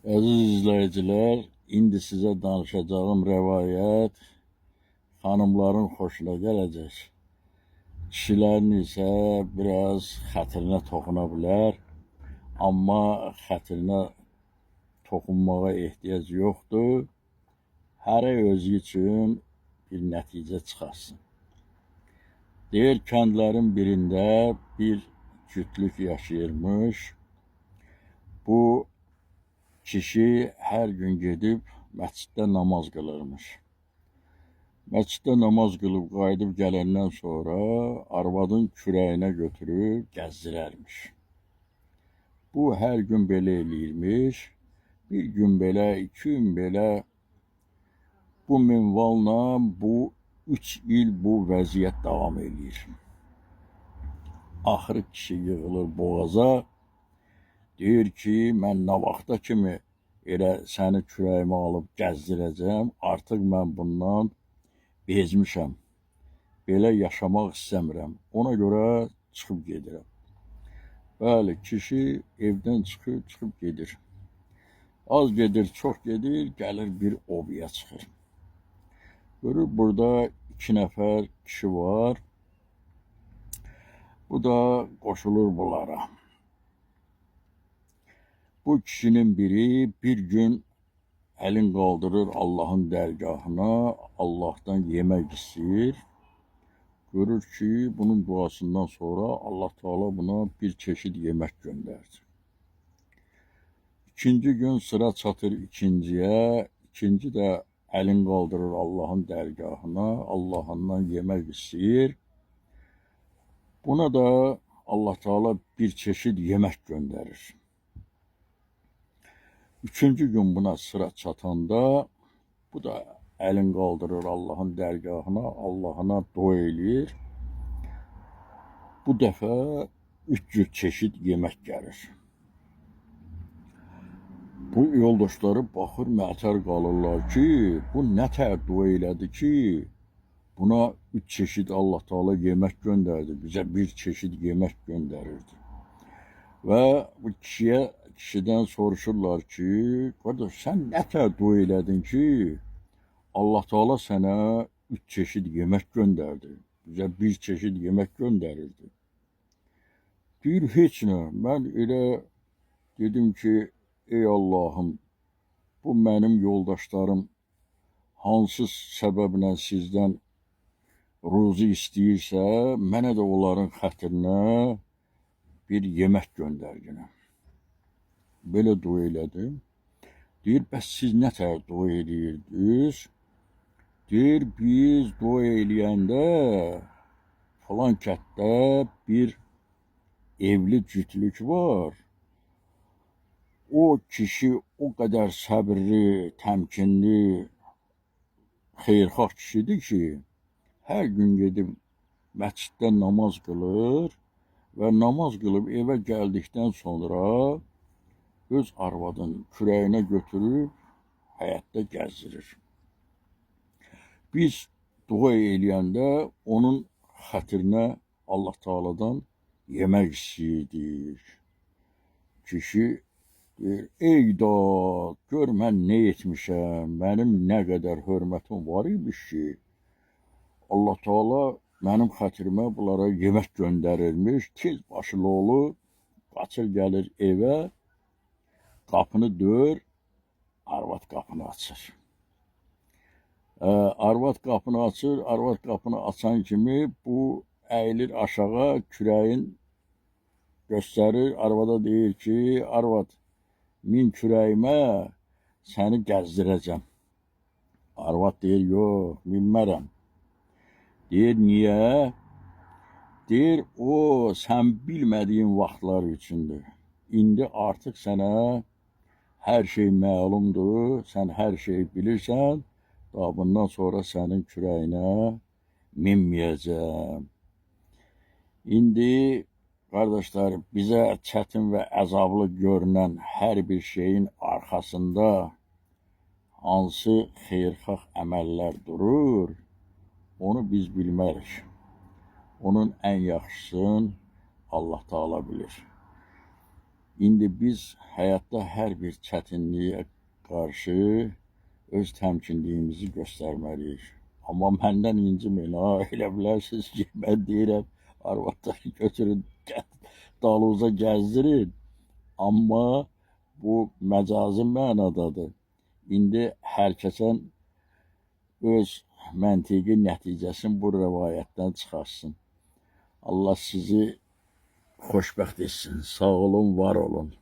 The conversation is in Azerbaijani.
Əziz izləyicilər, indi sizə danışacağım rəvayət xanımların xoşuna gələcək. Kişilərin isə biraz xətrinə toxuna bilər, amma xətrinə toxunmağa ehtiyac yoxdur. Hərə özü üçün bir nəticə çıxarsın. Deyir, kəndlərin birində bir cütlük yaşayırmış. Bu kişi hər gün gedib məsciddə namaz qılırmış. Məsciddə namaz qılıb qayıdıb gələndən sonra arvadın kürəyinə götürüb gəzdirərmiş. Bu hər gün belə eləyirmiş. Bir gün belə, 2 gün belə bu minvalla bu 3 il bu vəziyyət davam edir. Axırı kişi yığılır boğaza. Deyir ki, mən nə vaxta kimi elə səni kürəyimə alıb gəzdirəcəm, artıq mən bundan bezmişəm. Belə yaşamaq istəmirəm. Ona görə çıxıb gedirəm. Bəli, kişi evdən çıxıb gedir. Az gedir, çox gedir, gəlir bir obaya çıxır. Görür, burada 2 nəfər kişi var. Bu da qoşulur bunlara. Bu kişinin biri bir gün əlin qaldırır Allahın dərgahına, Allahdan yemək istəyir. Görür ki, bunun duasından sonra Allah Teala buna bir çeşid yemək göndərdi. İkinci gün sıra çatır ikinciyə, ikinci də əlin qaldırır Allahın dərgahına, Allahından yemək istəyir. Buna da Allah Teala bir çeşid yemək göndərir. Üçüncü gün buna sıra çatanda bu da əlin qaldırır Allahın dərgahına, Allahına dua eləyir. Bu dəfə 3 çeşid yemək gəlir. Bu yoldaşları baxır, məətər qalırlar ki, bu nə tər dua elədi ki, buna 3 çeşid Allah Teala yemək göndərdi, bizə bir çeşid yemək göndərirdi. Və bu kişidən soruşurlar ki, qardaş, sən nə tər dua elədin ki, Allah Teala sənə 3 çeşid yemək göndərdi, bizə bir çeşid yemək göndərirdi. Deyir, heç nə, mən elə dedim ki, ey Allahım, bu mənim yoldaşlarım hansı səbəblə sizdən ruzi istəyirsə, mənə də onların xətrinə bir yemək göndərginə. Belə dua elədim. Deyir, bəs siz nə tər dua eləyirdiniz? Deyir, biz dua eləyəndə falan kətdə bir evli cütlük var. O kişi o qədər səbirli, təmkinli, xeyirxah kişidir ki, hər gün gedib məsciddə namaz qılır və namaz qılıb evə gəldikdən sonra öz arvadın kürəyinə götürüb həyətdə gəzdirir. Biz dua eləyəndə onun xətrinə Allah Teala'dan yemək istəyirdik. Kişi deyir, ey da, gör mən nə etmişəm, mənim nə qədər hörmətim var imiş ki, Allah Teala mənim xətrimə bunlara yemək göndərirmiş, tez başlı olur, qaçır gəlir evə, qapını döyür, arvad qapını açır. Arvad qapını açır, arvad qapını açan kimi bu əyilir aşağı, kürəyin göstərir, arvada deyir ki, arvad, min kürəyimə səni gəzdirəcəm. Arvad deyir, yox, minmərəm. Deyir, niyə? Deyir, o, sən bilmədiyin vaxtlar üçündür. İndi artıq sənə hər şey məlumdur, sən hər şeyi bilirsən, daha bundan sonra sənin kürəyinə minməyəcəm. İndi, qardaşlar, bizə çətin və əzablı görünən hər bir şeyin arxasında hansı xeyirxah əməllər durur, onu biz bilmərik. Onun ən yaxşısını Allah Teala bilir. İndi biz həyatda hər bir çətinliyə qarşı öz təmkinliyimizi göstərməliyik. Amma məndən inciməyin, ha, elə bilərsiniz ki, mən deyirəm, arvadları götürün, dalınıza gəzdirin. Amma bu məcazi mənadadır. İndi hər kəsən öz məntiqi nəticəsini bu rəvayətdən çıxarsın. Allah sizi xoşbəxt etsin. Sağ olun, var olun.